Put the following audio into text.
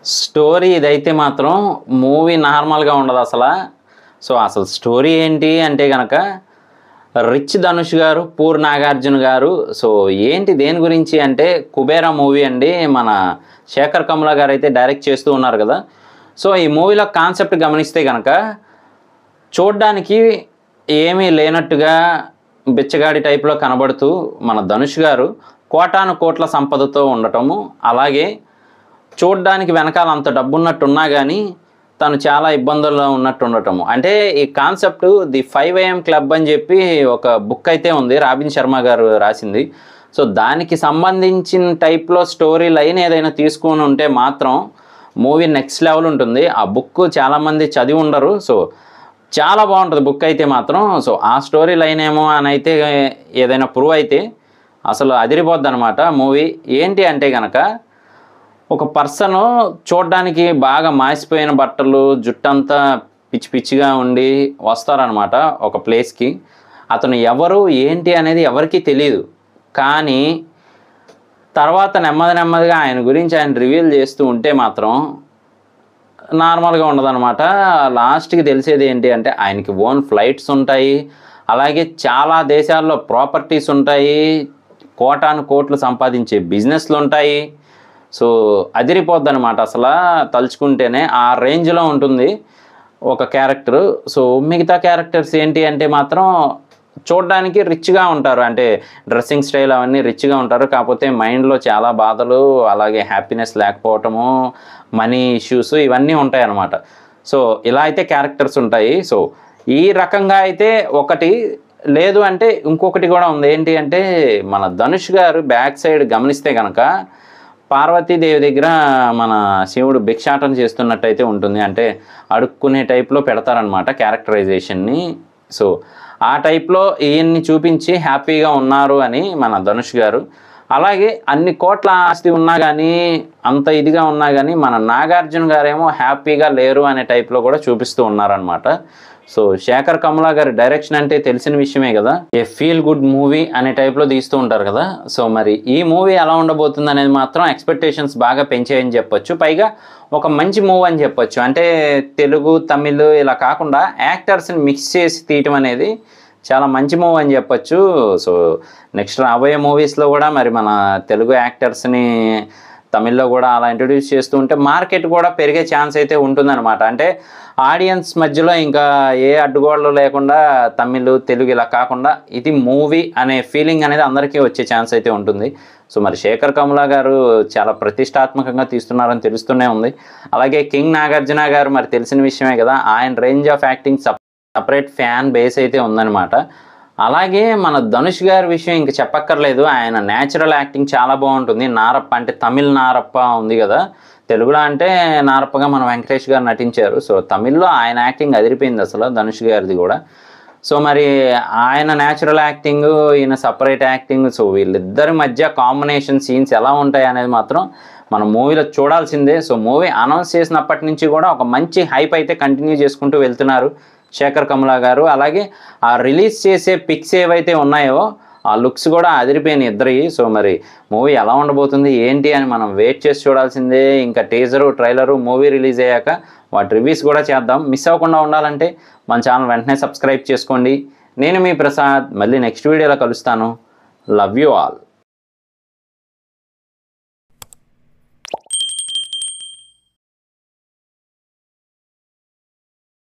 Story ఇదైతే మాత్రం movie నార్మల్‌గా ఉండదసల. అసలు స్టోరీ ఏంటి అంటే గనక, రిచ్ ధనుష్ గారు, పూర్ నాగార్జున గారు ఏంటి దేని గురించి అంటే 'కుబేరా' మూవీ అండి. మన శేఖర్ కమ్ల గారైతే డైరెక్ట్ చేస్తూ ఉన్నారు కదా! ఈ మూవీలో కాన్సెప్ట్ గమనిస్తే గనక, చూడ్డానికి ఏమీ లేనట్టుగా బిచ్చగాడి టైప్‌లో కనబడుతూ మన ధనుష్ గారు కోటాను కోట్ల సంపదతో ఉండటము, అలాగే చూడ్డానికి వెనకాల అంత డబ్బున్నట్టున్నా గానీ తను చాలా ఇబ్బందుల్లో ఉన్నట్టు ఉండటము. అంటే ఈ కాన్సెప్ట్ ది 5 AM క్లబ్ అని చెప్పి ఒక బుక్ అయితే ఉంది, రాబిన్ శర్మ గారు రాసింది. దానికి సంబంధించిన టైప్‌లో స్టోరీ లైన్ ఏదైనా తీసుకొని ఉంటే మాత్రం మూవీ నెక్స్ట్ లెవెల్ ఉంటుంది. ఆ బుక్ చాలామంది చదివి ఉండరు. చాలా బాగుంటుంది బుక్ అయితే మాత్రం. ఆ స్టోరీ లైన్ ఏమో అని అయితే ఏదైనా ప్రూవ్ అయితే అసలు అదిరిపోద్దనమాట మూవీ. ఏంటి అంటే గనక, ఒక పర్సను చూడ్డానికి బాగా మాసిపోయిన బట్టలు, జుట్టంతా పిచ్చి పిచ్చిగా ఉండి వస్తారనమాట ఒక ప్లేస్‌కి. అతను ఎవరు ఏంటి అనేది ఎవరికీ తెలీదు. కానీ తర్వాత నెమ్మదిగా ఆయన గురించి ఆయన రివీల్ చేస్తూ ఉంటే మాత్రం నార్మల్‌గా ఉండదనమాట. లాస్ట్‌కి తెలిసేది ఏంటి అంటే, ఆయనకి ఓన్ ఫ్లైట్స్ ఉంటాయి, అలాగే చాలా దేశాల్లో ప్రాపర్టీస్ ఉంటాయి, కోటాను కోట్లు సంపాదించే బిజినెస్‌లు ఉంటాయి. అదిరిపోద్దనమాట అసలా తలుచుకుంటేనే. ఆ రేంజ్‌లో ఉంటుంది ఒక క్యారెక్టరు. మిగతా క్యారెక్టర్స్ ఏంటి అంటే మాత్రం చూడ్డానికి రిచ్‌గా ఉంటారు. అంటే డ్రెస్సింగ్ స్టైల్ అవన్నీ రిచ్‌గా ఉంటారు. కాకపోతే మైండ్‌లో చాలా బాధలు, అలాగే హ్యాపీనెస్ లేకపోవటము, మనీ ఇష్యూస్ ఇవన్నీ ఉంటాయన్నమాట. ఇలా అయితే క్యారెక్టర్స్ ఉంటాయి. ఈ రకంగా అయితే ఒకటి లేదు అంటే ఇంకొకటి కూడా ఉంది. ఏంటి అంటే, మన ధనుష్ గారు బ్యాక్ సైడ్ గమనిస్తే గనక పార్వతీదేవి దగ్గర మన శివుడు భిక్షాటన చేస్తున్నట్టయితే ఉంటుంది. అంటే అడుక్కునే టైప్‌లో పెడతారనమాట క్యారెక్టరైజేషన్‌ని. ఆ టైప్‌లో ఈయన్ని చూపించి హ్యాపీగా ఉన్నారు అని మన ధనుష్ గారు. అలాగే అన్ని కోట్ల ఆస్తి ఉన్నా గానీ, అంత ఇదిగా ఉన్నా గానీ, మన నాగార్జున గారేమో హ్యాపీగా లేరు అనే టైప్‌లో కూడా చూపిస్తూ ఉన్నారనమాట. శేఖర్ కమ్ల గారి డైరెక్షన్ అంటే తెలిసిన విషయమే కదా! ఏ ఫీల్ గుడ్ మూవీ అనే టైప్‌లో తీస్తూ ఉంటారు కదా! మరి ఈ మూవీ ఎలా ఉండబోతుంది అనేది మాత్రం ఎక్స్‌పెక్టేషన్స్ బాగా పెంచాయని చెప్పొచ్చు. పైగా ఒక మంచి మూవీ అని చెప్పొచ్చు. అంటే తెలుగు, తమిళ్ ఇలా కాకుండా యాక్టర్స్‌ని మిక్స్ చేసి తీయటం అనేది చాలా మంచి మూవీ అని చెప్పొచ్చు. నెక్స్ట్ రాబోయే మూవీస్‌లో కూడా మరి మన తెలుగు యాక్టర్స్‌ని తమిళ్లో కూడా అలా ఇంట్రొడ్యూస్ చేస్తూ ఉంటే మార్కెట్ కూడా పెరిగే ఛాన్స్ అయితే ఉంటుందన్నమాట. అంటే ఆడియన్స్ మధ్యలో ఇంకా ఏ అడ్డుగోడలు లేకుండా తమిళ్, తెలుగు ఇలా కాకుండా ఇది మూవీ అనే ఫీలింగ్ అనేది అందరికీ వచ్చే ఛాన్స్ అయితే ఉంటుంది. మరి శేఖర్ కమ్ల గారు చాలా ప్రతిష్టాత్మకంగా తీస్తున్నారని తెలుస్తూనే ఉంది. అలాగే కింగ్ నాగార్జున గారు మరి తెలిసిన విషయమే కదా! ఆయన range of acting separate fan base అయితే ఉందన్నమాట. అలాగే మన ధనుష్ గారి విషయం ఇంక చెప్పక్కర్లేదు. ఆయన న్యాచురల్ యాక్టింగ్ చాలా బాగుంటుంది. నారప్ప అంటే తమిళ్ నారప్ప ఉంది కదా! తెలుగులో అంటే నారప్పగా మన వెంకటేష్ గారు నటించారు. తమిళ్లో ఆయన యాక్టింగ్ అదిరిపోయింది అసలు ధనుష్ గారిది కూడా. మరి ఆయన న్యాచురల్ యాక్టింగ్, ఈయన సపరేట్ యాక్టింగ్, వీళ్ళిద్దరి మధ్య కాంబినేషన్ సీన్స్ ఎలా ఉంటాయి అనేది మాత్రం మనం మూవీలో చూడాల్సిందే. మూవీ అనౌన్స్ చేసినప్పటి నుంచి కూడా ఒక మంచి హైప్ అయితే కంటిన్యూ చేసుకుంటూ వెళ్తున్నారు శేఖర్ కమ్ల గారు. అలాగే ఆ రిలీజ్ చేసే పిక్స్ ఏవైతే ఉన్నాయో ఆ లుక్స్ కూడా అదిరిపోయినాయి ఇద్దరివి. మరి మూవీ ఎలా ఉండబోతుంది ఏంటి అని మనం వెయిట్ చేసి చూడాల్సిందే. ఇంకా టీజరు, ట్రైలరు, మూవీ రిలీజ్ అయ్యాక వాటి రివ్యూస్ కూడా చేద్దాం. మిస్ అవ్వకుండా ఉండాలంటే మన ఛానల్ వెంటనే సబ్స్క్రైబ్ చేసుకోండి. నేను మీ ప్రసాద్. మళ్ళీ నెక్స్ట్ వీడియోలో కలుస్తాను. Love you all.